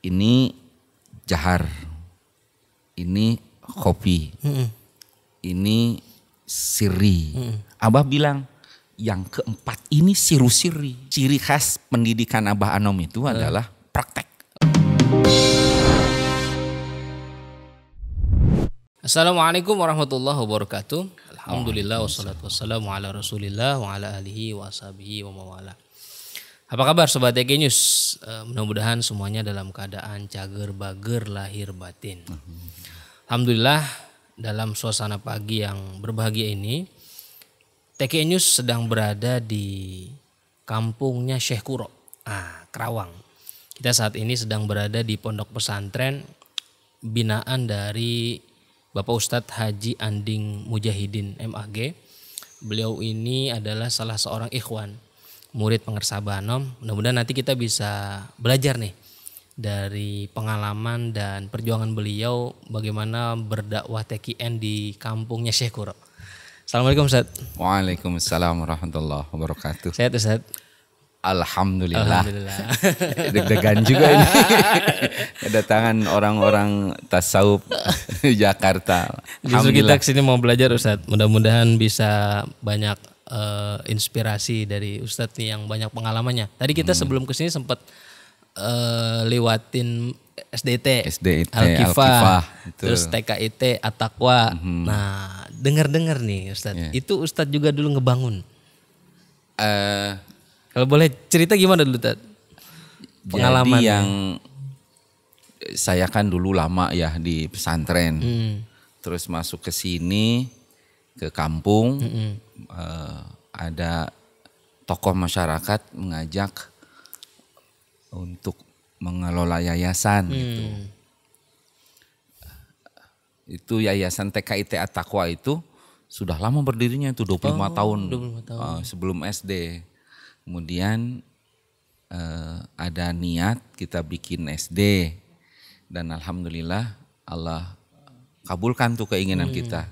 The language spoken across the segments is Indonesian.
ini jahar, ini kopi, ini siri. Abah bilang yang keempat ini siru siri. Ciri khas pendidikan Abah Anom itu adalah praktek. Assalamualaikum warahmatullahi wabarakatuh. Alhamdulillah wassalatu wassalamu ala rasulillah wa ala alihi wa sahbihi wa mawala. Apa kabar Sobat EK News? Mudah-mudahan semuanya dalam keadaan cager bager lahir batin. Alhamdulillah dalam suasana pagi yang berbahagia ini TK News sedang berada di kampungnya Syekh Kuro, Kerawang. Kita saat ini sedang berada di pondok pesantren binaan dari Bapak Ustadz Haji Anding Mujahidin MAG. Beliau ini adalah salah seorang ikhwan, murid pengeras Abah Anom. Mudah-mudahan nanti kita bisa belajar nih dari pengalaman dan perjuangan beliau bagaimana berdakwah TKN di kampungnya Syekh Kuro. Assalamualaikum Ustadz. Waalaikumsalam warahmatullahi wabarakatuh. Sehat Ustadz? Alhamdulillah. Deg-degan juga ini. Kedatangan orang-orang tasawuf Jakarta. Justru kita kesini mau belajar Ustadz. Mudah-mudahan bisa banyak inspirasi dari Ustadz nih yang banyak pengalamannya. Tadi kita sebelum kesini sempat lewatin SDT Al-Kifah, terus TKIT At-Taqwa. Nah, dengar-dengar nih Ustadz, itu Ustadz juga dulu ngebangun. Kalau boleh cerita gimana dulu Ustadz? Pengalaman. Jadi yang saya kan dulu lama ya di pesantren, terus masuk ke sini ke kampung, ada tokoh masyarakat mengajak untuk mengelola yayasan gitu. Itu yayasan TKIT At-Taqwa itu sudah lama berdirinya itu 25 tahun. Sebelum SD. Kemudian ada niat kita bikin SD dan alhamdulillah Allah kabulkan tuh keinginan kita.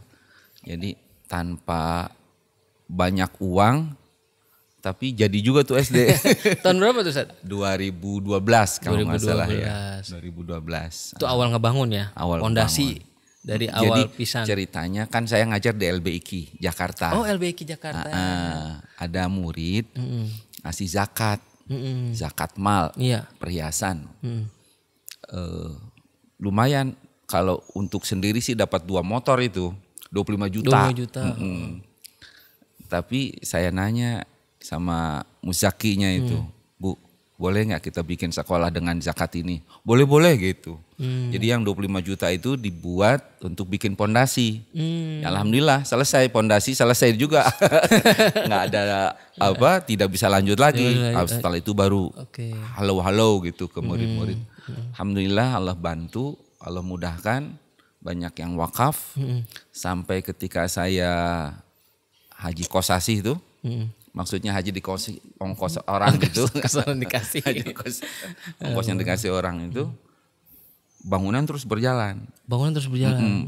Jadi tanpa banyak uang tapi jadi juga tuh SD. Tahun berapa tuh Ustadz? 2012 kalau nggak salah ya. 2012. Itu awal ngebangun ya? Awal fondasi ngebangun. Dari awal Jadi, pisan. Ceritanya kan saya ngajar di LBIK Jakarta. Oh LBIK Jakarta. Ada murid ngasih zakat, zakat mal, perhiasan. Lumayan kalau untuk sendiri sih dapat 2 motor itu 25 juta. 25 juta. Tapi saya nanya sama muzakinya itu, Bu, boleh nggak kita bikin sekolah dengan zakat ini? Boleh gitu. Jadi yang 25 juta itu dibuat untuk bikin pondasi. Ya, alhamdulillah selesai pondasi, selesai juga. Nggak ada tidak bisa lanjut lagi. Setelah itu baru halo gitu ke murid-murid. Alhamdulillah Allah bantu, Allah mudahkan, banyak yang wakaf. Sampai ketika saya haji kosasi itu, maksudnya haji ongkos orang gitu. Dikasih. Ongkos yang dikasih orang itu. Bangunan terus berjalan.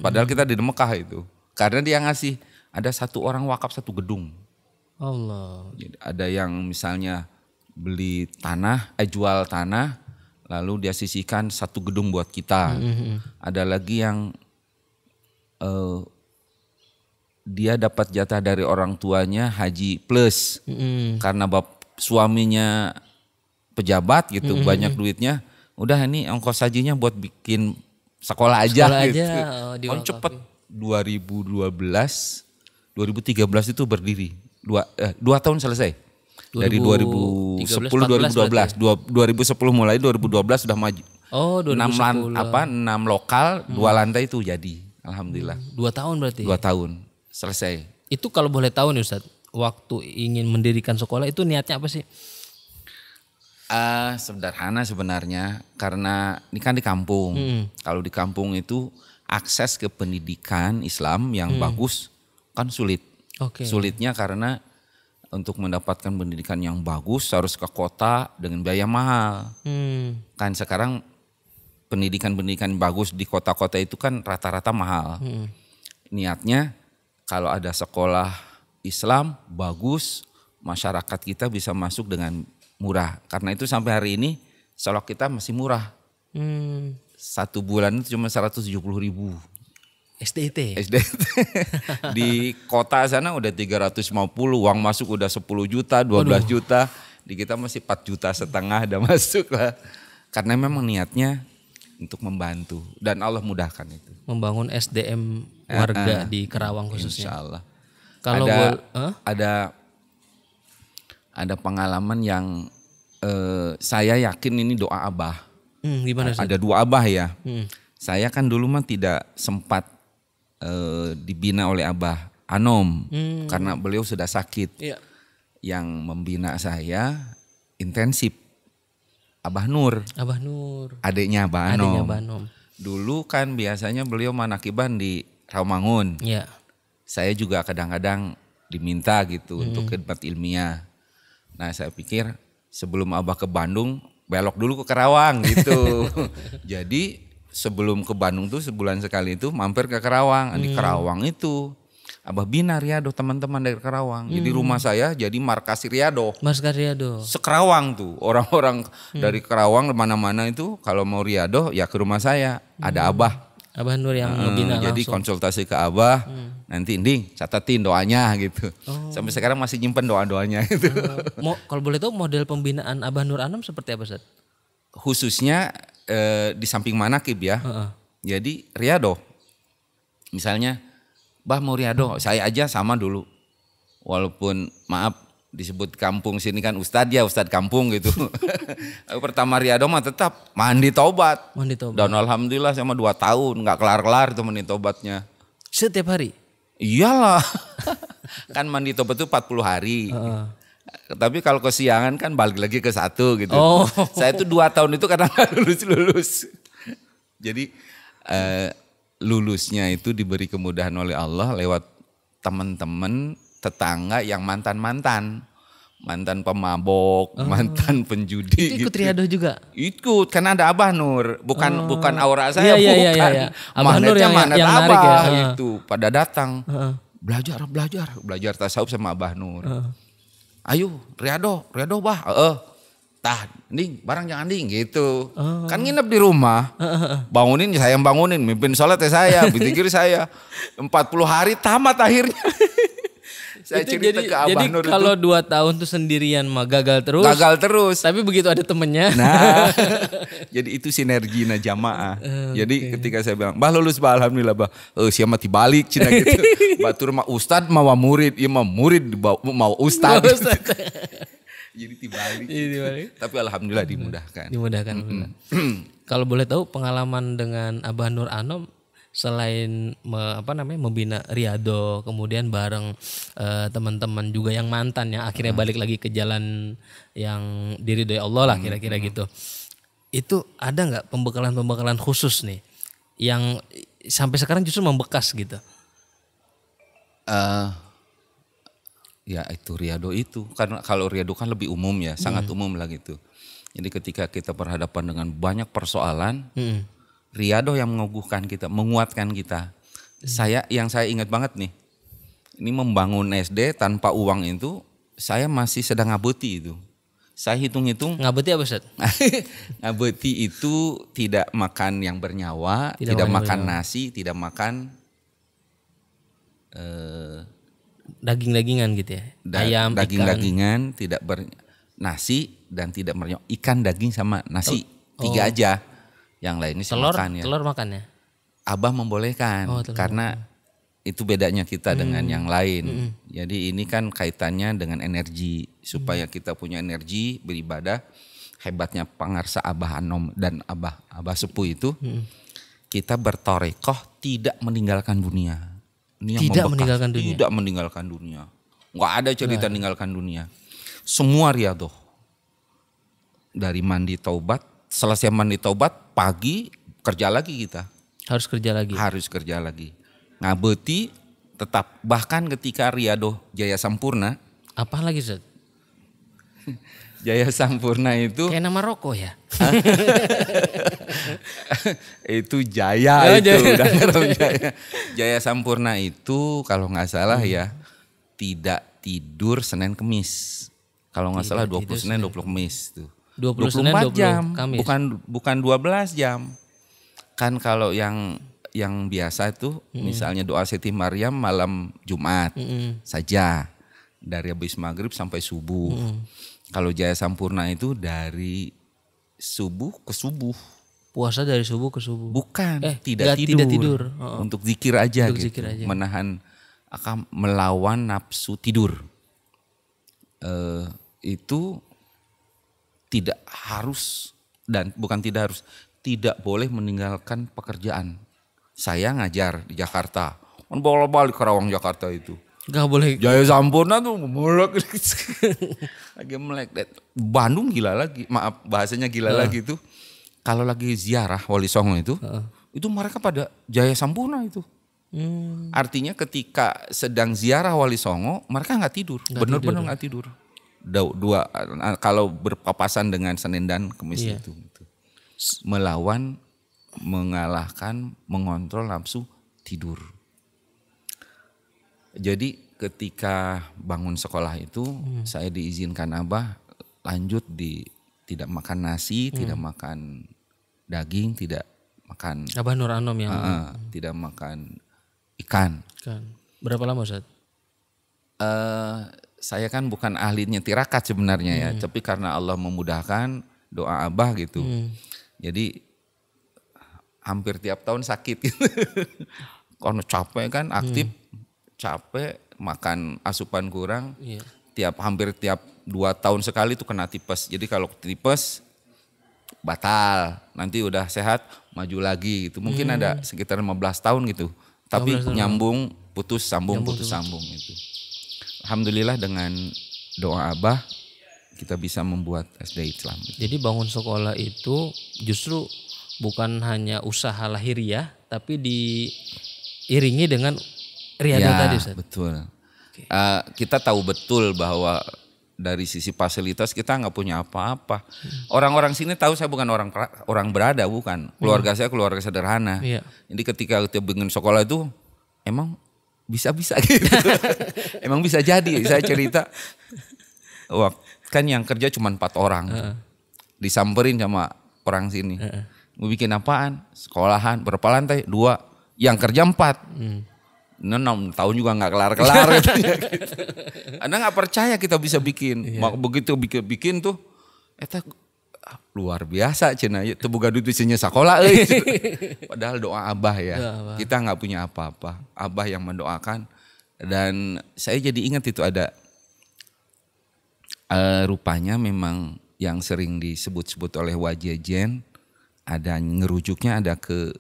Padahal kita di Mekah itu. Karena dia ngasih, ada 1 orang wakaf 1 gedung. Allah. Jadi ada yang misalnya beli tanah, jual tanah, lalu dia sisihkan 1 gedung buat kita. Ada lagi yang dia dapat jatah dari orang tuanya haji plus. Karena suaminya pejabat gitu, banyak duitnya. Udah ini ongkos hajinya buat bikin sekolah aja gitu. Kan cepet 2013 itu berdiri. 2 tahun selesai. Dari 2010 2012. 2010 mulai 2012 sudah maju. 6 lokal, 2 lantai itu jadi. Alhamdulillah. 2 tahun berarti. 2 tahun selesai. Itu kalau boleh tahu nih Ustadz, waktu ingin mendirikan sekolah itu niatnya apa sih? Sederhana sebenarnya, karena ini kan di kampung. Kalau di kampung itu akses ke pendidikan Islam yang bagus kan sulit. Sulitnya karena untuk mendapatkan pendidikan yang bagus harus ke kota dengan biaya mahal. Kan sekarang pendidikan bagus di kota-kota itu kan rata-rata mahal. Niatnya kalau ada sekolah Islam bagus, masyarakat kita bisa masuk dengan murah. Karena itu sampai hari ini sekolah kita masih murah. 1 bulan itu cuma 170.000. SDT. Di kota sana udah 350, uang masuk udah 10 juta, 12 juta. Di kita masih 4,5 juta udah masuk lah. Karena memang niatnya untuk membantu dan Allah mudahkan itu. Membangun SDM warga di Kerawang khususnya. Insya Allah. Kalau ada pengalaman yang saya yakin ini doa Abah. Gimana sih? Ada 2 Abah ya. Saya kan dulu mah tidak sempat dibina oleh Abah Anom karena beliau sudah sakit. Iya. Yang membina saya intensif Abah Nur. Abah Nur. Adiknya Abah Anom. Adiknya Abah Anom. Dulu kan biasanya beliau manakiban di Rawamangun. Iya. Saya juga kadang-kadang diminta gitu untuk khidmat ilmiah. Nah saya pikir sebelum Abah ke Bandung belok dulu ke Karawang gitu. Jadi sebelum ke Bandung tuh sebulan sekali itu mampir ke Karawang. Di Karawang itu Abah bina Riyado teman-teman dari Karawang. Jadi rumah saya jadi markas Riyado. Markas Riyado. Sekerawang tuh orang-orang dari Karawang mana-mana itu kalau mau Riyado ya ke rumah saya. Ada Abah. Abah Nur yang ngebina langsung. Jadi konsultasi ke Abah. Nanti Inding catatin doanya gitu. Sampai sekarang masih nyimpen doa-doanya gitu. Kalau boleh tahu model pembinaan Abah Nur Anom seperti apa Ustaz? Khususnya di samping manakib ya. Jadi Riyado. Misalnya Bah mau Riyado, saya aja sama dulu. Walaupun maaf disebut kampung sini kan Ustadz kampung gitu. Pertama Riyado mah tetap mandi tobat. Mandi tobat. Dan alhamdulillah sama 2 tahun nggak kelar-kelar itu mandi tobatnya. Setiap hari? Iyalah. Kan mandi tobat itu 40 hari. Tapi kalau kesiangan kan balik lagi ke 1 gitu. Saya itu 2 tahun itu kadang nggak lulus. Jadi lulusnya itu diberi kemudahan oleh Allah lewat teman-teman tetangga yang mantan pemabok, mantan penjudi. Itu ikut Riyado juga? Ikut, karena ada Abah Nur, bukan aura saya, bukan. Iya. Abah Nur yang Abah narik ya. Itu pada datang belajar tasawuf sama Abah Nur. Ayo Riyado Bah, tah, Ding, barang jangan Ding gitu. Kan nginep di rumah. Bangunin saya yang bangunin, mimpin sholat saya, pikir saya. 40 hari tamat akhirnya. Saya itu cerita ke Abah Nur itu. Jadi kalau 2 tahun tuh sendirian mah gagal terus. Tapi begitu ada temennya. Nah, jadi itu sinergi jamaah. Jadi ketika saya bilang, Bah lulus Bah, alhamdulillah Bah. Siapa dibalik cina gitu. Batur mah ustad mau murid, iya mah murid mau ustad. Jadi dibalik. Tapi alhamdulillah dimudahkan. Kalau boleh tahu pengalaman dengan Abah Nur Anom selain membina Riyado, kemudian bareng teman-teman juga yang mantan yang akhirnya balik lagi ke jalan yang diridhoi Allah lah kira-kira gitu. Itu ada nggak pembekalan khusus nih yang sampai sekarang justru membekas gitu? Ya itu Riyado itu, karena kalau Riyado kan lebih umum ya, sangat umum lah gitu. Jadi ketika kita berhadapan dengan banyak persoalan, Riyado yang mengukuhkan kita, menguatkan kita. Yang saya ingat banget nih, ini membangun SD tanpa uang itu, saya masih sedang ngabeti itu. Saya hitung-hitung. Ngabeti apa Ustaz? Ngabeti itu tidak makan yang bernyawa, tidak makan nasi, tidak makan daging-dagingan gitu ya. Ayam, daging-dagingan, tidak nasi dan tidak bernyawa. Ikan, daging sama nasi, 3 aja. Yang lainnya makan ya. Telur makan ya? Abah membolehkan karena itu bedanya kita dengan yang lain. Jadi ini kan kaitannya dengan energi, supaya kita punya energi beribadah. Hebatnya pangarsa Abah Anom dan Abah Sepuh itu, kita bertorekoh tidak meninggalkan dunia. Ini yang tidak meninggalkan dunia. Tidak meninggalkan dunia. Enggak ada cerita meninggalkan dunia. Semua Riyado. Dari mandi taubat, selesai mandi taubat, pagi kerja lagi kita. Harus kerja lagi. Ngabeti tetap, bahkan ketika Riyado Jaya Sampurna. Apa lagi Ustaz? Jaya Sampurna itu. Kayak nama rokok ya? Itu Jaya itu. Jaya. Jaya Sampurna itu kalau gak salah ya, tidak tidur Senin Kemis. Kalau gak salah 20 Senin 20 Kemis tuh. 20 Senin, 20 jam, Kamis. bukan 12 jam. Kan kalau yang biasa itu misalnya doa Siti Maryam malam Jumat saja dari habis maghrib sampai subuh. Kalau Jaya Sampurna itu dari subuh ke subuh. Puasa dari subuh ke subuh. Bukan, tidak tidur. Untuk zikir aja Untuk gitu. zikir aja. Menahan akan melawan nafsu tidur. Itu tidak harus dan bukan tidak harus, tidak boleh meninggalkan pekerjaan. Saya ngajar di Jakarta, kan bolak-balik Karawang Jakarta itu. Gak boleh. Jaya Sampurna tuh melek lagi melek. Bandung gila lagi, maaf bahasanya gila lagi itu. Kalau lagi ziarah Wali Songo itu mereka pada Jaya Sampurna itu. Artinya ketika sedang ziarah Wali Songo, mereka nggak tidur, benar-benar nggak tidur. Dua kalau berpapasan dengan Senin dan Kamis itu melawan, mengalahkan, mengontrol nafsu tidur. Jadi ketika bangun sekolah itu saya diizinkan Abah lanjut tidak makan nasi, tidak makan daging, tidak makan Abah Nur Anom yang tidak makan ikan. Berapa lama Ustaz? Saya kan bukan ahlinya tirakat sebenarnya ya, tapi karena Allah memudahkan doa Abah gitu. Jadi hampir tiap tahun sakit gitu. Karena capek kan, aktif, capek, makan asupan kurang. Hampir tiap 2 tahun sekali tuh kena tipes. Jadi kalau tipes batal, nanti udah sehat maju lagi gitu. Mungkin ada sekitar 15 tahun gitu. Tapi nyambung, putus sambung gitu. Alhamdulillah dengan doa Abah kita bisa membuat SD Islam. Jadi bangun sekolah itu justru bukan hanya usaha lahiriah, tapi diiringi dengan riadah tadi Ustaz. Betul. Kita tahu betul bahwa dari sisi fasilitas kita nggak punya apa-apa. Orang-orang sini tahu saya bukan orang berada, bukan. Keluarga saya keluarga sederhana. Jadi ketika kita bikin sekolah itu emang bisa-bisa gitu. Emang bisa jadi. Saya cerita, kan yang kerja cuma 4 orang. Disamperin sama orang sini. Mau bikin apaan? Sekolahan, berapa lantai? 2. Yang kerja 4. 6 tahun juga gak kelar-kelar gitu. Anda gak percaya kita bisa bikin. Begitu bikin tuh, luar biasa cina, itu bukan duit isinya sekolah. Padahal doa Abah ya. Kita nggak punya apa-apa. Abah yang mendoakan. Dan saya jadi ingat itu ada rupanya memang yang sering disebut-sebut oleh Wajejen, ada ngerujuknya ada ke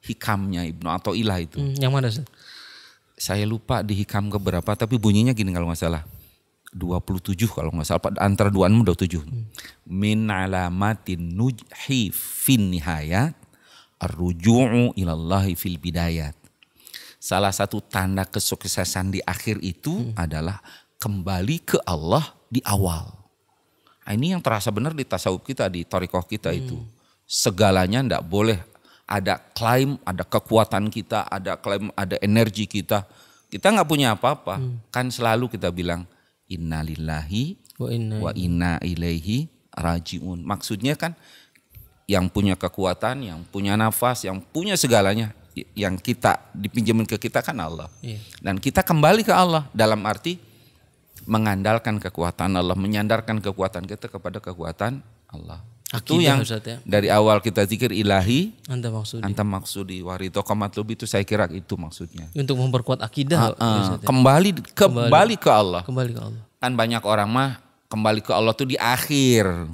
hikamnya Ibnu Athaillah itu. Yang mana sih? Saya lupa di hikam keberapa, tapi bunyinya gini kalau nggak salah. 27 kalau nggak salah, antara 26 dan 27. Min alamatin nujhi fin nihayat arruju'u ilallahi fil bidayat. Salah satu tanda kesuksesan di akhir itu adalah kembali ke Allah di awal. Nah, ini yang terasa benar di tasawuf kita, di thariqah kita itu. Segalanya enggak boleh ada klaim, ada kekuatan kita, ada klaim, ada energi kita. Kita nggak punya apa-apa. Kan selalu kita bilang innalillahi wa inna ilaihi rajiun. Maksudnya kan yang punya kekuatan, yang punya nafas, yang punya segalanya, yang kita dipinjemin ke kita kan Allah. Dan kita kembali ke Allah dalam arti mengandalkan kekuatan Allah, menyandarkan kekuatan kita kepada kekuatan Allah. Itu yang dari awal kita zikir ilahi anta maksudi warito qamatlubi, itu saya kira itu maksudnya. Untuk memperkuat akidah. Kembali ke Allah. Kembali ke Allah. Kan banyak orang mah kembali ke Allah tuh di akhir.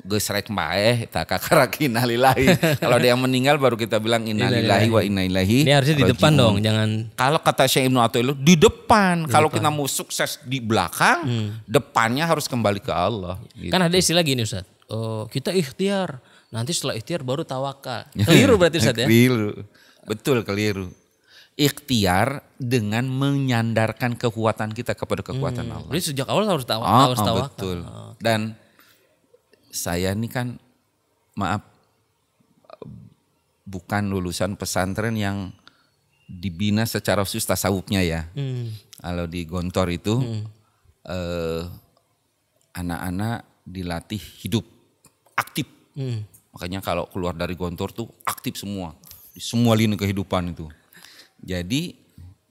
Geus rek bae eta kakarakin innalillahi. Kalau ada yang meninggal baru kita bilang innalillahi wa inna ilaihi. Ini harusnya di depan dong, jangan. Kalau kata Syekh Ibnu Athaillah di depan. Kalau kita mau sukses di belakang, depannya harus kembali ke Allah. Gitu. Kan ada istilah gini Ustaz. Kita ikhtiar, nanti setelah ikhtiar baru tawakal. Keliru berarti Ustaz ya? Keliru, betul keliru. Ikhtiar dengan menyandarkan kekuatan kita kepada kekuatan Allah. Jadi sejak awal harus tawakal. Betul. Dan saya ini kan maaf bukan lulusan pesantren yang dibina secara khusus tasawufnya ya. Kalau di Gontor itu anak-anak dilatih hidup aktif. Makanya kalau keluar dari Gontor tuh aktif semua. Di semua lini kehidupan itu. Jadi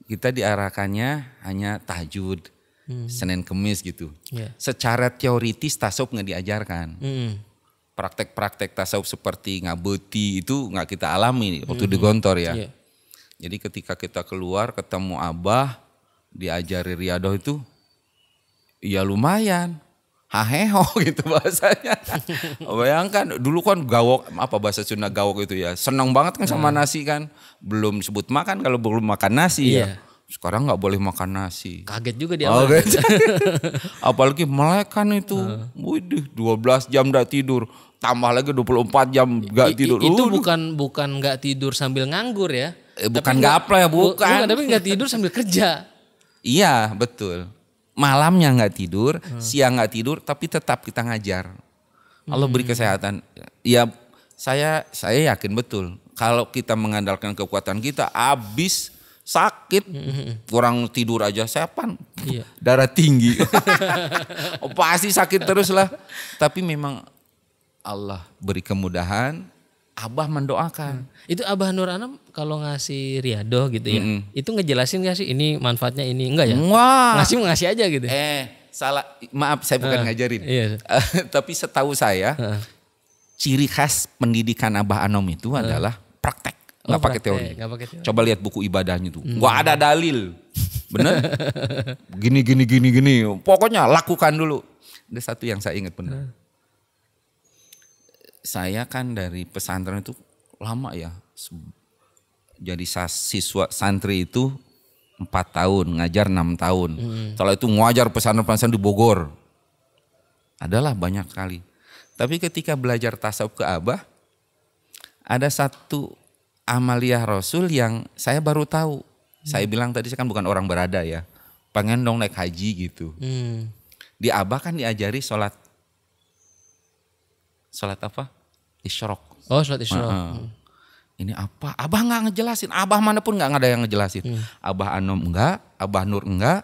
kita diarahkannya hanya tahajud, Senin Kemis gitu. Yeah. Secara teoritis tasawuf nggak diajarkan. Praktek-praktek tasawuf seperti ngabeti itu nggak kita alami waktu di Gontor ya. Yeah. Jadi ketika kita keluar ketemu Abah, diajari riadoh itu, ya lumayan. Haheho gitu bahasanya. Bayangkan dulu kan gawok, apa bahasa Sunda gawok itu ya. Senang banget kan sama nasi kan. Belum sebut makan kalau belum makan nasi ya. Sekarang nggak boleh makan nasi. Kaget juga di awal. Apalagi melek kan itu. Widih 12 jam gak tidur. Tambah lagi 24 jam gak tidur. Itu bukan gak tidur sambil nganggur ya. Bukan gaple ya, bukan. Tapi gak tidur sambil kerja. Iya betul. Malamnya nggak tidur, siang nggak tidur, tapi tetap kita ngajar. Allah beri kesehatan. Ya saya yakin betul. Kalau kita mengandalkan kekuatan kita, habis sakit, kurang tidur aja sepan, darah tinggi, pasti sakit terus lah. Tapi memang Allah beri kemudahan. Abah mendoakan. Itu Abah Nur Anam kalau ngasih riadoh gitu ya. Itu ngejelasin gak sih ini manfaatnya ini? Enggak ya? Wah. Ngasih aja gitu. Salah. Maaf saya bukan ngajarin. Iya. Tapi setahu saya ciri khas pendidikan Abah Anom itu adalah praktek. Gak pakai teori. Coba lihat buku ibadahnya tuh. Gak ada dalil. Bener? Gini. Pokoknya lakukan dulu. Ada satu yang saya ingat benar. Saya kan dari pesantren itu lama ya. Jadi siswa santri itu 4 tahun, ngajar 6 tahun. Setelah itu ngajar pesantren-pesantren di Bogor. Adalah banyak kali. Tapi ketika belajar tasawuf ke Abah, ada satu amaliyah Rasul yang saya baru tahu. Saya bilang tadi saya kan bukan orang berada ya. Pengen dong naik haji gitu. Di Abah kan diajari sholat apa? Isyraq. Oh, sholat isyraq. Ini apa? Abah nggak ngejelasin. Abah mana pun nggak ada yang ngejelasin. Abah Anom enggak, Abah Nur enggak.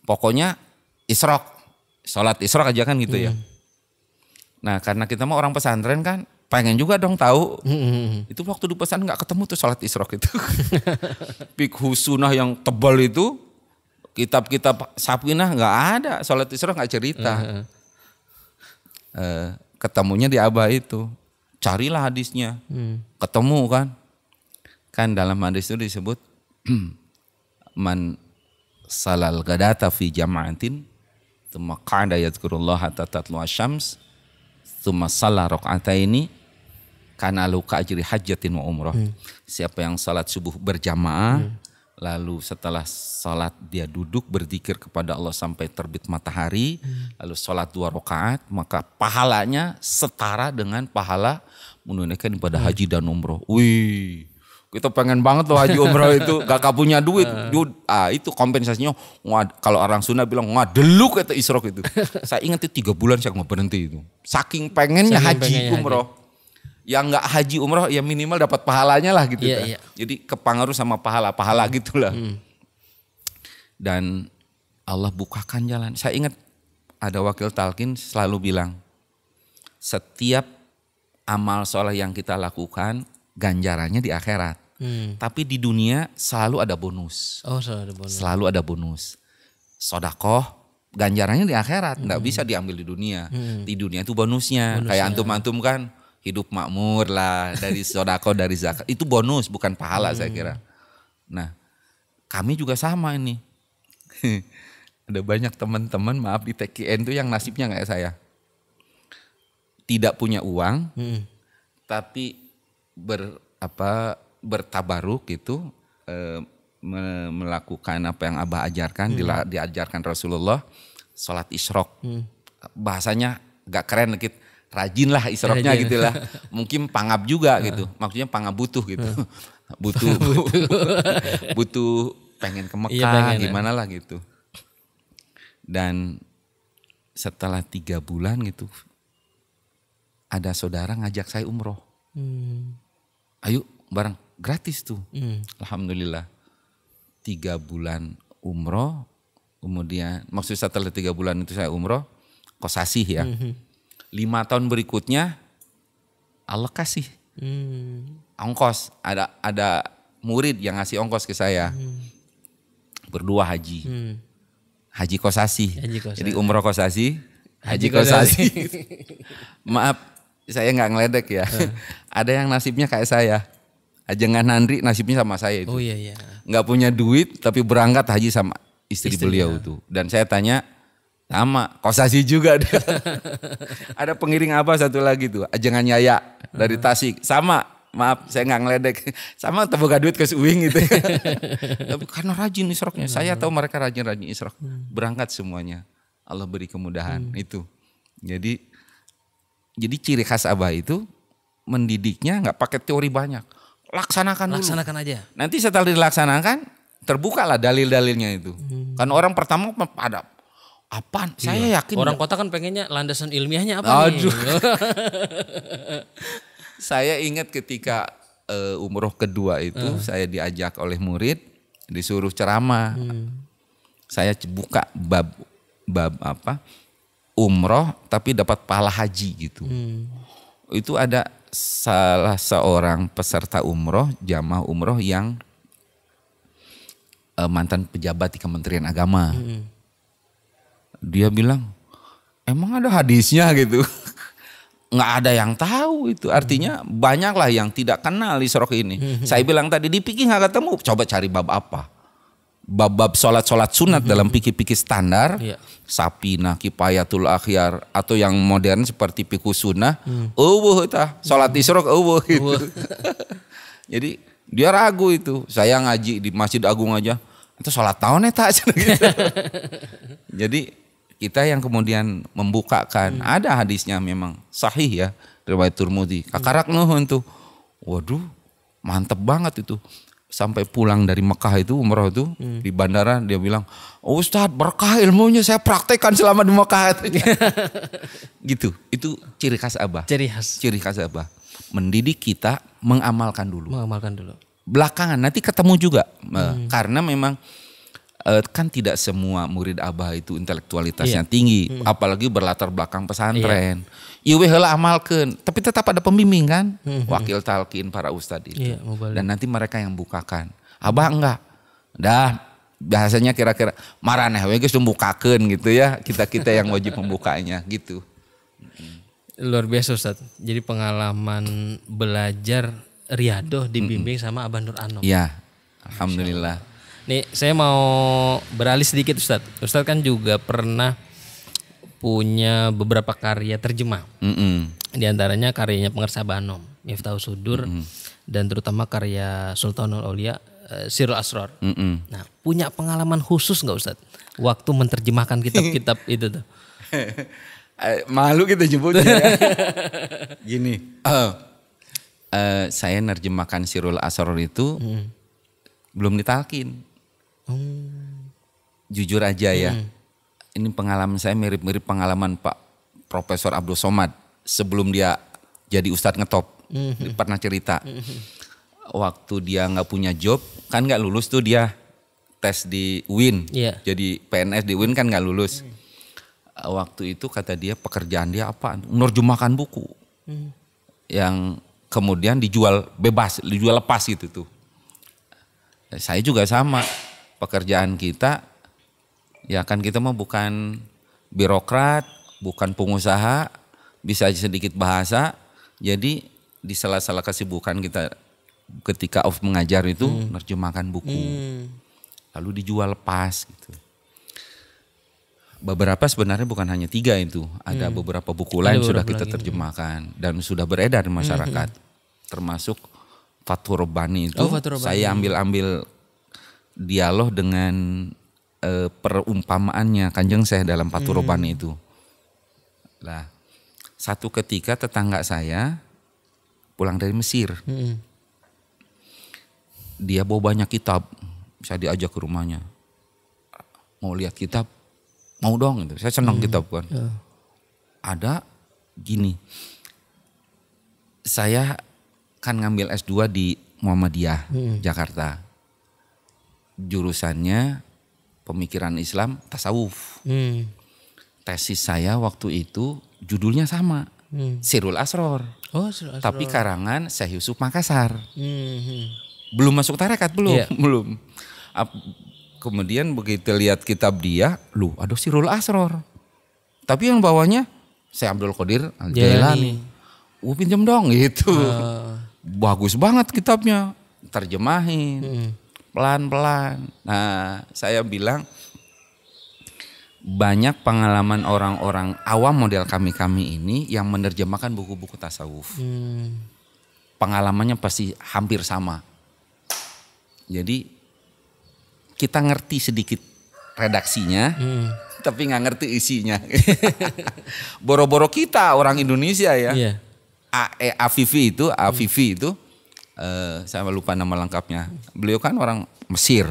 Pokoknya isyraq. Sholat isyraq aja kan gitu ya. Nah karena kita mau orang pesantren kan, pengen juga dong tahu. Itu waktu di pesantren nggak ketemu tuh sholat isyraq itu. Fikhu sunnah yang tebal itu, kitab-kitab Safinah nggak ada. Sholat isyraq nggak cerita. Ketemunya di Abah itu, carilah hadisnya, ketemu kan dalam hadis itu disebut man salal gadata fi jama'atin thumma qa'ada yadhkurullah hatta tatlu asy-syams thumma shalla raka'ataini kana lahu ka'ajri hajjatin wa umrah. Siapa yang salat subuh berjamaah lalu setelah salat dia duduk berzikir kepada Allah sampai terbit matahari, lalu salat 2 rakaat, maka pahalanya setara dengan pahala menunaikan ibadah haji dan umroh. Wih, kita pengen banget loh haji umroh itu, gak punya duit. Itu kompensasinya, kalau orang Sunda bilang ngadeluk kata isyraq itu. Saya ingat itu 3 bulan saya nggak berhenti itu. Saking pengennya haji umroh. Yang nggak haji umroh ya minimal dapat pahalanya lah gitu. Iya. Jadi kepengaruh sama pahala gitulah. Dan Allah bukakan jalan. Saya ingat ada wakil talqin selalu bilang, setiap amal soleh yang kita lakukan ganjarannya di akhirat. Tapi di dunia selalu ada bonus. Oh, selalu ada bonus. Selalu ada bonus. Sodakoh ganjarannya di akhirat, nggak bisa diambil di dunia. Di dunia itu bonusnya. Kayak antum-antum kan hidup makmur lah dari sodako, dari zakat. Itu bonus bukan pahala saya kira. Nah kami juga sama ini. Ada banyak teman-teman maaf di TKN itu yang nasibnya kayak saya. Tidak punya uang tapi bertabaruk gitu. Melakukan apa yang Abah ajarkan, diajarkan Rasulullah. Sholat isyraq. Bahasanya gak keren dikit. Rajin lah isyraqnya gitu lah. Mungkin pangap juga gitu. Maksudnya pangap butuh gitu. butuh pengen ke Mekah gimana lah gitu. Dan setelah 3 bulan gitu, ada saudara ngajak saya umroh. Ayo bareng, gratis tuh. Alhamdulillah. 3 bulan umroh, kemudian maksud setelah 3 bulan itu saya umroh, kosasih ya. 5 tahun berikutnya Allah kasih ongkos. Ada murid yang ngasih ongkos ke saya. Berdua haji. Haji kosasih. Jadi umroh kosasih, haji kosasih. Maaf, saya nggak ngeledek ya. Ada yang nasibnya kayak saya. Ajengan Nandri nasibnya sama saya itu. Oh iya. Nggak punya duit tapi berangkat haji sama istri beliau itu. Dan saya tanya, sama kosasi juga ada. Ada pengiring apa satu lagi tuh, Ajengan Yaya dari Tasik. Sama, maaf saya nggak ngeledek. Sama terbuka duit ke Uing gitu. Tapi karena rajin isroknya. Saya tahu mereka rajin isrok. Berangkat semuanya. Allah beri kemudahan itu. Jadi ciri khas Abah itu mendidiknya nggak pakai teori banyak. Laksanakan aja. Nanti setelah dilaksanakan terbukalah dalil-dalilnya itu. Kan orang pertama pada apaan? Saya yakin orang kota kan pengennya landasan ilmiahnya apa nih? Saya ingat ketika umroh kedua itu saya diajak oleh murid disuruh ceramah. Saya buka bab apa? Umroh tapi dapat pahala haji gitu. Itu ada salah seorang peserta umroh, jamaah umroh yang mantan pejabat di Kementerian Agama. Dia bilang, emang ada hadisnya gitu. Nggak ada yang tahu itu. Artinya banyaklah yang tidak kenal isrok ini. Saya bilang tadi di fikih nggak ketemu. Coba cari bab apa. Bab sholat sunat dalam fikih standar. Sapina, Kifayatul Akhyar. Atau yang modern seperti fikih sunnah. Sholat isrok gitu. Jadi dia ragu itu. Saya ngaji di Masjid Agung aja. Itu sholat tahun tak. Jadi kita yang kemudian membukakan. Ada hadisnya memang sahih ya. Riwayat Tirmidzi. Kakarak nuhun tuh. Waduh mantep banget itu. Sampai pulang dari Mekah itu umroh itu di bandara dia bilang, oh Ustadz berkah ilmunya saya praktekkan selama di Mekah. Gitu, itu ciri khas Abah. Ciri khas Abah. Mendidik kita mengamalkan dulu. Belakangan nanti ketemu juga. Karena memang kan tidak semua murid Abah itu intelektualitasnya tinggi. Apalagi berlatar belakang pesantren. Iwe heula amalkeun, tapi tetap ada pembimbing kan, wakil talqin para ustadz itu. Dan nanti mereka yang bukakan. Abah enggak. Dah bahasanya kira-kira maraneh we geus membukakeun gitu ya. Kita yang wajib membukanya gitu. Luar biasa Ustaz. Jadi pengalaman belajar riyadoh dibimbing sama Abah Nur Anom. Iya. Alhamdulillah. Nih saya mau beralih sedikit Ustaz. Ustaz kan juga pernah punya beberapa karya terjemah. Di antaranya karyanya Pengarsa Abah Anom, Miftahus Sudur, dan terutama karya Sultanul Aulia, Sirul Asrar. Nah, punya pengalaman khusus nggak Ustadz waktu menerjemahkan kitab-kitab itu tuh? Malu kita nyebutnya. Gini, saya nerjemahkan Sirul Asrar itu belum ditalkin. Jujur aja ya. Ini pengalaman saya mirip-mirip pengalaman Pak Profesor Abdul Somad sebelum dia jadi Ustadz ngetop. Dia pernah cerita. Waktu dia nggak punya job, kan nggak lulus tuh dia tes di UIN. Jadi PNS di UIN kan nggak lulus. Waktu itu kata dia pekerjaan dia apa? Menerjemahkan buku. Yang kemudian dijual bebas, dijual lepas gitu tuh. Saya juga sama. Pekerjaan kita ya kan kita mah bukan birokrat, bukan pengusaha, bisa sedikit bahasa. Jadi di sela-sela kesibukan kita ketika off mengajar itu nerjemahkan buku. Lalu dijual lepas gitu. Beberapa sebenarnya bukan hanya 3 itu. Ada beberapa buku lain sudah kita terjemahkan dan sudah beredar di masyarakat. Termasuk Fathur Rabbani itu saya ambil dialog dengan perumpamaannya Kanjeng Syekh dalam Fathur Rabbani itu. Lah, satu ketika tetangga saya pulang dari Mesir. Dia bawa banyak kitab. Saya diajak ke rumahnya. Mau lihat kitab? Mau dong gitu. Saya senang kitab kan. Ada gini. Saya kan ngambil S2 di Muhammadiyah, Jakarta. Jurusannya pemikiran Islam tasawuf. tesis saya waktu itu judulnya sama, Sirul Asror. Oh, Sirul Asror. Tapi karangan Syekh Yusuf Makassar. Hmm. Belum masuk tarekat, belum, Iya. belum. Kemudian begitu lihat kitab dia, ada Sirul Asror. Tapi yang bawahnya Syekh Abdul Qadir Al-Jailani. Pinjam dong gitu. Bagus banget kitabnya, terjemahin pelan-pelan. Nah, saya bilang banyak pengalaman orang-orang awam model kami ini yang menerjemahkan buku-buku tasawuf. Pengalamannya pasti hampir sama. Jadi kita ngerti sedikit redaksinya, tapi nggak ngerti isinya. Boro-boro kita orang Indonesia ya. Iya. Afifi itu, saya lupa nama lengkapnya. Beliau kan orang Mesir,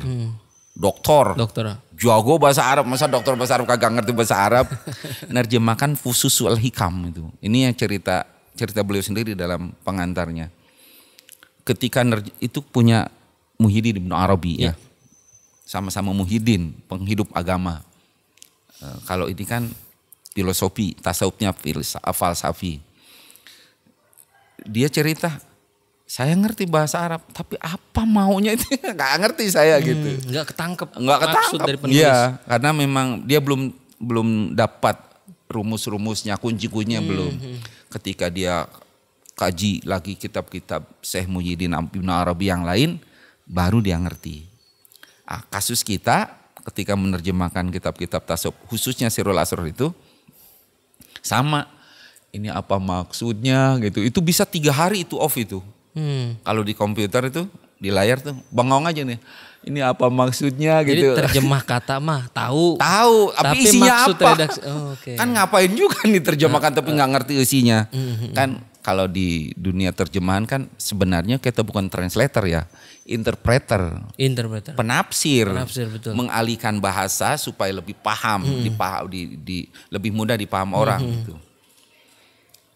doktor, jago bahasa Arab. Masa dokter bahasa Arab kagak ngerti bahasa Arab? Nerjemahkan Fususul Hikam itu. Ini yang cerita beliau sendiri dalam pengantarnya. Ketika itu punya Muhyiddin Ibnu Arabi ya, sama-sama Muhyiddin, penghidup agama. Kalau ini kan filosofi, tasawufnya falsafi. Dia cerita, saya ngerti bahasa Arab, tapi apa maunya itu nggak ngerti saya gitu. Nggak ketangkep. Maksud dari penulis. Iya, karena memang dia belum dapat rumus-rumusnya, kunci-kuncinya belum. Ketika dia kaji lagi kitab-kitab Syekh Muhyiddin Ibnu Arabi yang lain, baru dia ngerti. Kasus kita ketika menerjemahkan kitab-kitab tasawuf, khususnya Sirul Asror itu sama. Ini apa maksudnya gitu. Itu bisa 3 hari itu off itu. Kalau di komputer itu di layar tuh bengong aja nih. Ini apa maksudnya gitu. Jadi terjemah kata mah tahu. Tapi isinya maksud apa? Okay. Kan ngapain juga nih terjemahkan tapi nggak ngerti isinya. Kan kalau di dunia terjemahan kan sebenarnya kita bukan translator ya, interpreter. Penafsir, betul. Mengalihkan bahasa supaya lebih paham, lebih mudah dipaham orang gitu.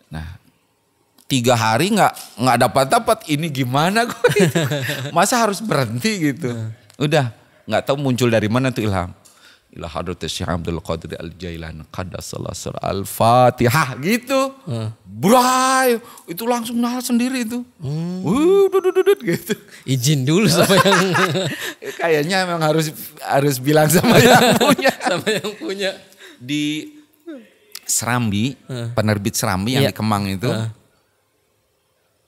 Nah, 3 hari nggak dapat ini gimana gue? Masa harus berhenti gitu? Udah nggak tahu muncul dari mana tuh ilham. Ila hadratus Syekh Abdul Qadir Al-Jailani qaddasallahu sirrahu Al-Fatihah gitu. Bray, itu langsung nahal sendiri itu. Gitu. Izin dulu sama yang kayaknya memang harus bilang sama yang punya. Sama yang punya. Di Serambi, penerbit Serambi yang di Kemang itu.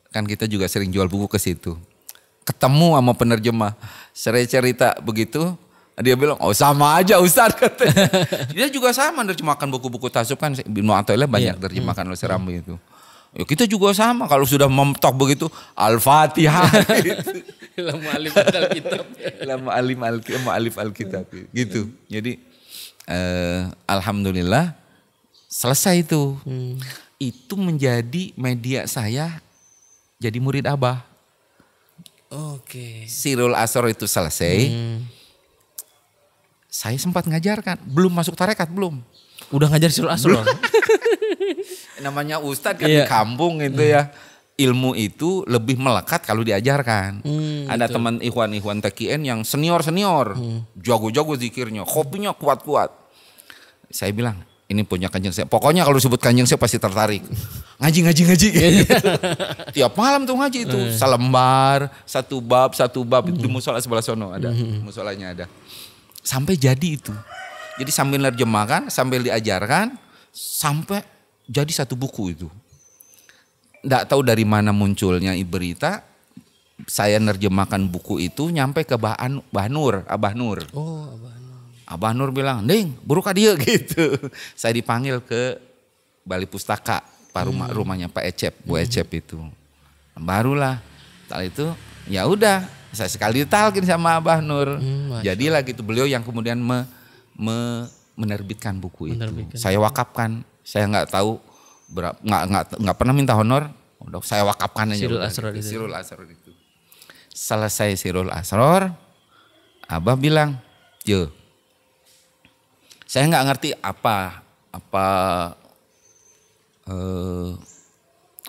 Kan kita juga sering jual buku ke situ. Ketemu sama penerjemah, saya cerita begitu, dia bilang, oh sama aja Ustaz katanya. Dia juga sama menerjemahkan buku-buku tasawuf kan, Ibnu Athaillah banyak terjemahkan oleh Serambi itu. Ya, kita juga sama, kalau sudah memtok begitu, Al-Fatihah. Gitu. Ilmu alif Alkitab. Ilmu alif Alkitab gitu. Jadi alhamdulillah selesai itu. Itu menjadi media saya jadi murid Abah. Oke. Sirul Asror itu selesai. Saya sempat ngajarkan, belum masuk tarekat belum. Udah ngajar Sirul Asror. Namanya Ustadz kan di kampung itu ya. Ilmu itu lebih melekat kalau diajarkan. Ada teman ikhwan TKN yang senior. Jago-jago zikirnya, kopinya kuat-kuat. Saya bilang, ini punya Kanjeng saya. Pokoknya kalau disebut Kanjeng saya pasti tertarik. Ngaji gitu. Tiap malam tuh ngaji itu. Selembar, satu bab itu di musola sebelah sono ada. Musolanya ada. Sampai jadi itu. Jadi sambil nerjemahkan, sambil diajarkan, sampai jadi satu buku itu. Nggak tahu dari mana munculnya berita, saya nerjemahkan buku itu nyampe ke Abah Nur. Oh, Abah Nur. Abah Nur bilang, "Ding, buru ka dieu," gitu. Saya dipanggil ke Bali Pustaka, rumahnya Pak Ecep, Bu Ecep itu. Barulah, setelah itu ya udah, saya sekali ditalkin sama Abah Nur. Jadilah gitu beliau yang kemudian menerbitkan buku itu. Saya wakafkan, saya nggak tahu nggak pernah minta honor, udah saya wakafkan aja. Sirul Asror itu. Selesai Sirul Asror, Abah bilang, "Yo, saya nggak ngerti apa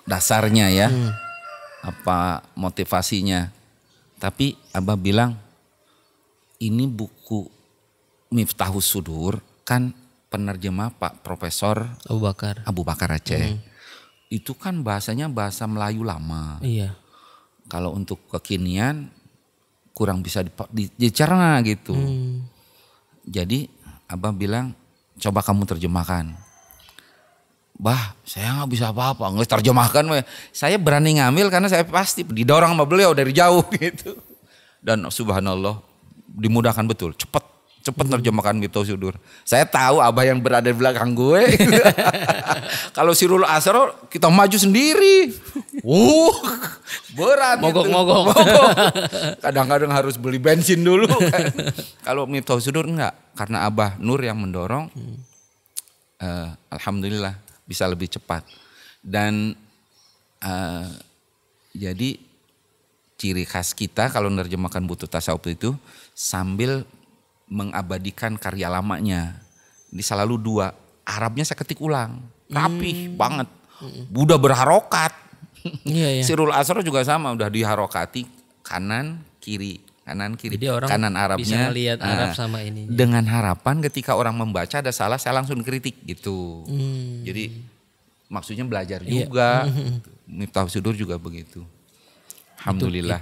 dasarnya ya, apa motivasinya. Tapi Abah bilang, ini buku Miftahus Sudur kan penerjemah Pak Profesor Abu Bakar Aceh. Itu kan bahasanya bahasa Melayu lama. Iya. Kalau untuk kekinian kurang bisa dicerna gitu. Jadi Abah bilang, coba kamu terjemahkan. Bah, saya nggak bisa apa-apa, nggak terjemahkan. Saya berani ngambil karena saya pasti didorong sama beliau dari jauh gitu. Dan subhanallah dimudahkan betul, cepat terjemahkan Miftahus Sudur. Saya tahu Abah yang berada di belakang gue. Kalau Sirul Asrar kita maju sendiri. Berat mogok. Kadang-kadang harus beli bensin dulu kan. Kalau Miftahus Sudur enggak, karena Abah Nur yang mendorong. Alhamdulillah bisa lebih cepat. Dan jadi ciri khas kita kalau menerjemahkan buku tasawuf itu sambil mengabadikan karya lamanya. Ini selalu 2. Arabnya saya ketik ulang. Rapih banget. Udah berharokat. Iya. Sirul Asrar juga sama. Udah diharokati kanan kiri. Jadi orang kanan Arabnya. Bisa melihat Arab sama ini. Dengan harapan ketika orang membaca ada salah saya langsung kritik gitu. Jadi maksudnya belajar juga. Miftahus Sudur juga begitu. Alhamdulillah.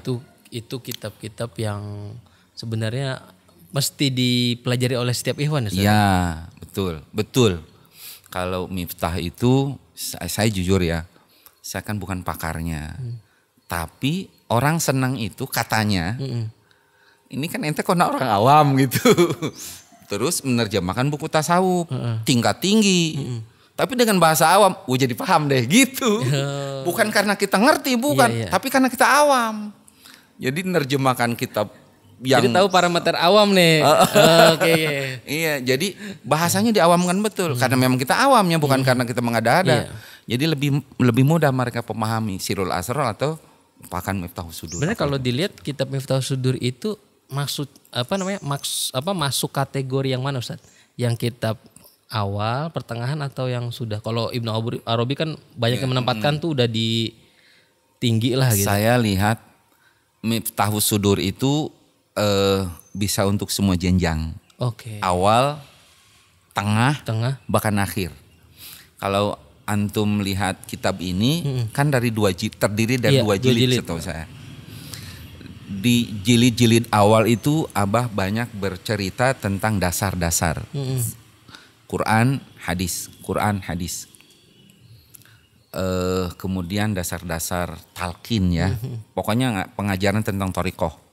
Itu kitab-kitab yang sebenarnya mesti dipelajari oleh setiap ikhwan ya? Iya, betul. Kalau Miftah itu saya jujur ya, saya kan bukan pakarnya. Tapi orang senang itu katanya, ini kan ente kena orang awam gitu. Terus menerjemahkan buku tasawuf, tingkat tinggi. Tapi dengan bahasa awam, jadi paham deh gitu. Bukan karena kita ngerti, bukan. Tapi karena kita awam. Jadi menerjemahkan kitab jadi tahu parameter awam nih. Oke. Iya, jadi bahasanya diawamkan betul karena memang kita awamnya bukan karena kita mengada-ada. Jadi lebih mudah mereka memahami Sirul Asrar atau bahkan Miftahus Sudur. Sebenarnya kalau dilihat kitab Miftahus Sudur itu masuk masuk kategori yang mana Ustaz? Yang kitab awal, pertengahan atau yang sudah? Kalau Ibnu Arabi kan banyak yang menempatkan tuh udah di tinggi lah gitu. Saya lihat Miftahus Sudur itu bisa untuk semua jenjang. Oke. Awal, tengah, bahkan akhir. Kalau antum lihat kitab ini kan dari terdiri dari 2 jilid setahu saya. Di jilid-jilid awal itu Abah banyak bercerita tentang dasar-dasar. Quran, hadis. Kemudian dasar-dasar talqin ya. Pokoknya pengajaran tentang thariqah.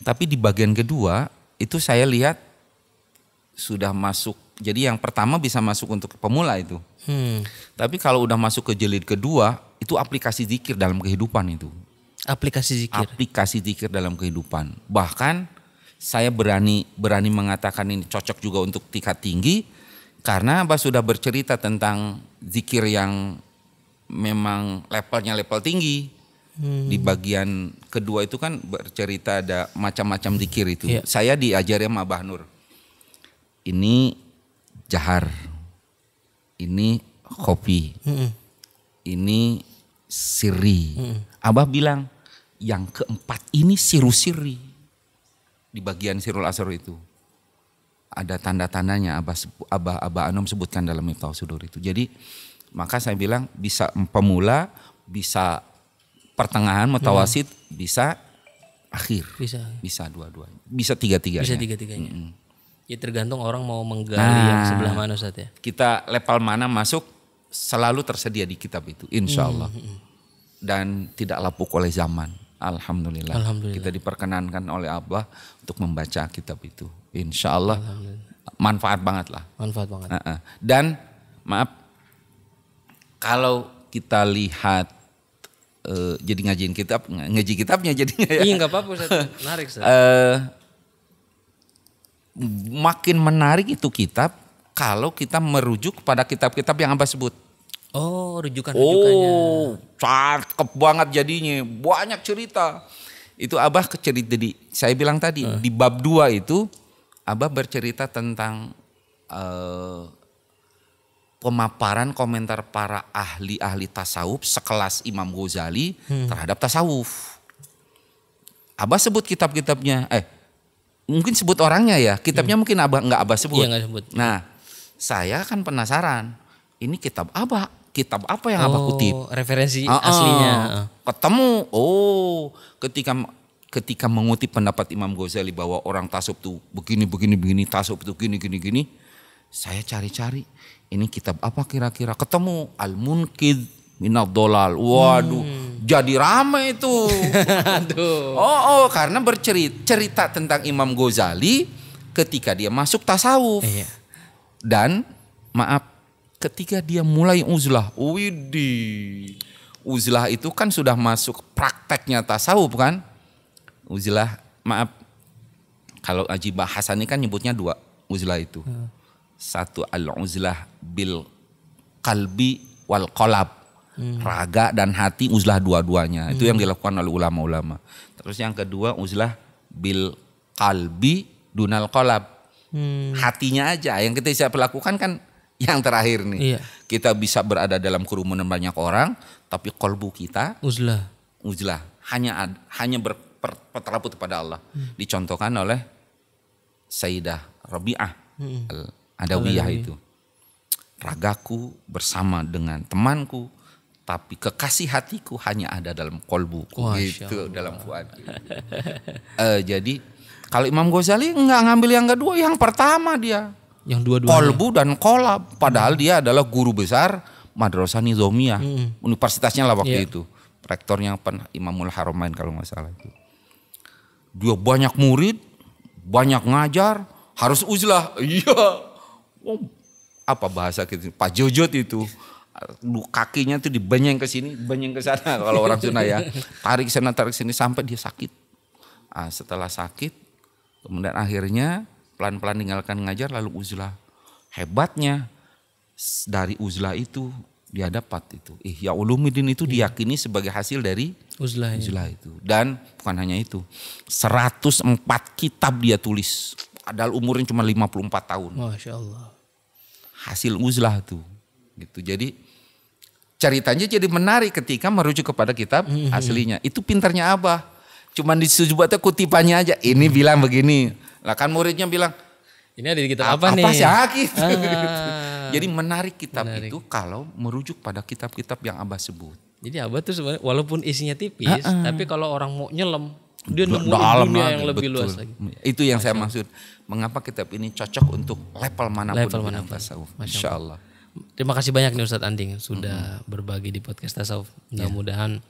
Tapi di bagian kedua itu saya lihat sudah masuk. Jadi yang pertama bisa masuk untuk pemula itu. Tapi kalau udah masuk ke jilid kedua itu aplikasi zikir dalam kehidupan itu. Aplikasi zikir dalam kehidupan. Bahkan saya berani mengatakan ini cocok juga untuk tingkat tinggi karena Abah sudah bercerita tentang zikir yang memang levelnya level tinggi. Di bagian kedua itu kan bercerita ada macam-macam zikir itu. Saya diajari sama Abah Nur. Ini jahar, ini khofi, ini sirri. Abah bilang yang keempat ini sirri. Di bagian Sirul Asrar itu ada tanda-tandanya Abah Anom sebutkan dalam Miftahus Sudur itu. Jadi maka saya bilang bisa pemula, bisa pertengahan, mutawasid, bisa akhir. Bisa dua-duanya. Bisa tiga-tiganya. Ya tergantung orang mau menggali yang sebelah mana Ustaz ya. Kita level mana masuk selalu tersedia di kitab itu insya Allah. Dan tidak lapuk oleh zaman. Alhamdulillah. Kita diperkenankan oleh Allah untuk membaca kitab itu. Insya Allah manfaat banget lah. Dan maaf kalau kita lihat jadi ngaji kitabnya jadinya ya. Iya nggak apa-apa Ustaz. Menarik Ustaz. Makin menarik itu kitab kalau kita merujuk kepada kitab-kitab yang Abah sebut. Oh, rujukannya. Cakep banget jadinya. Banyak cerita. Itu Abah cerita saya bilang tadi di bab 2 itu Abah bercerita tentang pemaparan komentar para ahli-ahli tasawuf sekelas Imam Ghazali terhadap tasawuf. Abah sebut kitab-kitabnya, mungkin sebut orangnya ya, kitabnya mungkin nggak Abah sebut. Iya, nggak sebut. Nah, saya kan penasaran. Ini kitab apa? Kitab apa yang Abah kutip? Referensi aslinya. Ketemu. Ketika mengutip pendapat Imam Ghazali bahwa orang tasawuf tuh begini, tasawuf tuh gini. Saya cari-cari. Ini kitab apa kira-kira? Ketemu Al-Munqidh Minadh Dhalal. Waduh, jadi ramai itu. Karena cerita tentang Imam Ghazali ketika dia masuk tasawuf. Iya. Dan ketika dia mulai uzlah. Uzlah itu kan sudah masuk prakteknya tasawuf kan? Uzlah, kalau Haji Bahasan ini kan nyebutnya 2 uzlah itu. Satu al-uzlah bil qalbi wal qalab. Raga dan hati uzlah dua-duanya. Itu yang dilakukan oleh ulama-ulama. Terus yang kedua uzlah bil qalbi dunal qalab. Hatinya aja yang kita bisa lakukan kan yang terakhir nih. Iya. Kita bisa berada dalam kerumunan banyak orang tapi qalbu kita uzlah hanya berteraput kepada Allah. Dicontohkan oleh Sayyidah Rabi'ah Al-Adawiyah itu. Ragaku bersama dengan temanku, tapi kekasih hatiku hanya ada dalam kolbuku. Gitu, dalam fuad. Jadi kalau Imam Ghazali nggak ngambil yang kedua, yang pertama dia. Yang dua-duanya. Kolbu dan kolab. Padahal dia adalah guru besar Madrasah Nizamiyah. Universitasnya lah waktu itu. Rektornya Imamul Haramain kalau nggak salah itu. Dia banyak murid, banyak ngajar, harus uzlah. Iya. Apa bahasa gitu? Pak Jojot itu. Kakinya tuh dibenyeng ke sini, benyeng ke sana kalau orang Sunda ya. Tarik sana, tarik sini sampai dia sakit. Setelah sakit, kemudian akhirnya pelan-pelan tinggalkan ngajar lalu uzlah. Hebatnya dari uzlah itu dia dapat itu. Ihya Ulumuddin itu diyakini sebagai hasil dari uzlah itu. Dan bukan hanya itu. 104 kitab dia tulis. Padahal umurnya cuma 54 tahun. Masya Allah. Hasil uzlah tuh. Gitu. Jadi ceritanya jadi menarik ketika merujuk kepada kitab aslinya. Itu pintarnya Abah. Cuman disebutnya kutipannya aja. Ini bilang begini. Lah kan muridnya bilang, ini ada di kitab apa nih? Apa sih gitu. Jadi menarik kitab itu kalau merujuk pada kitab-kitab yang Abah sebut. Jadi Abah tuh sebenarnya walaupun isinya tipis, tapi kalau orang mau nyelam, dia nemuin dunia yang lebih luas lagi. Itu yang saya maksud. Mengapa kitab ini cocok untuk level manapun tasawuf. Insyaallah. Terima kasih banyak nih Ustadz Anding sudah berbagi di podcast tasawuf. Mudah-mudahan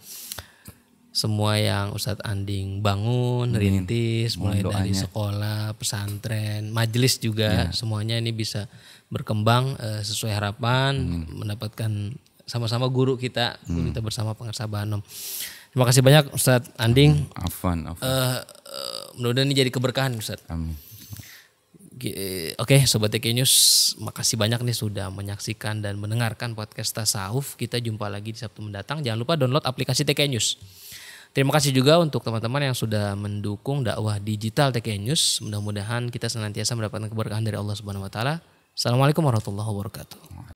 semua yang Ustadz Anding bangun, rintis, mulai dari sekolah, pesantren, majelis juga, semuanya ini bisa berkembang sesuai harapan, mendapatkan sama-sama guru kita bersama Pengarsa Banom. Terima kasih banyak Ustadz Anding. Afwan. Mudah-mudahan ini jadi keberkahan Ustadz. Amin. Oke, Sobat TK News, makasih banyak nih sudah menyaksikan dan mendengarkan podcast Tasawuf. Kita jumpa lagi di Sabtu mendatang. Jangan lupa download aplikasi TK News. Terima kasih juga untuk teman-teman yang sudah mendukung dakwah digital TK News. Mudah-mudahan kita senantiasa mendapatkan keberkahan dari Allah Subhanahu wa taala. Assalamualaikum warahmatullahi wabarakatuh.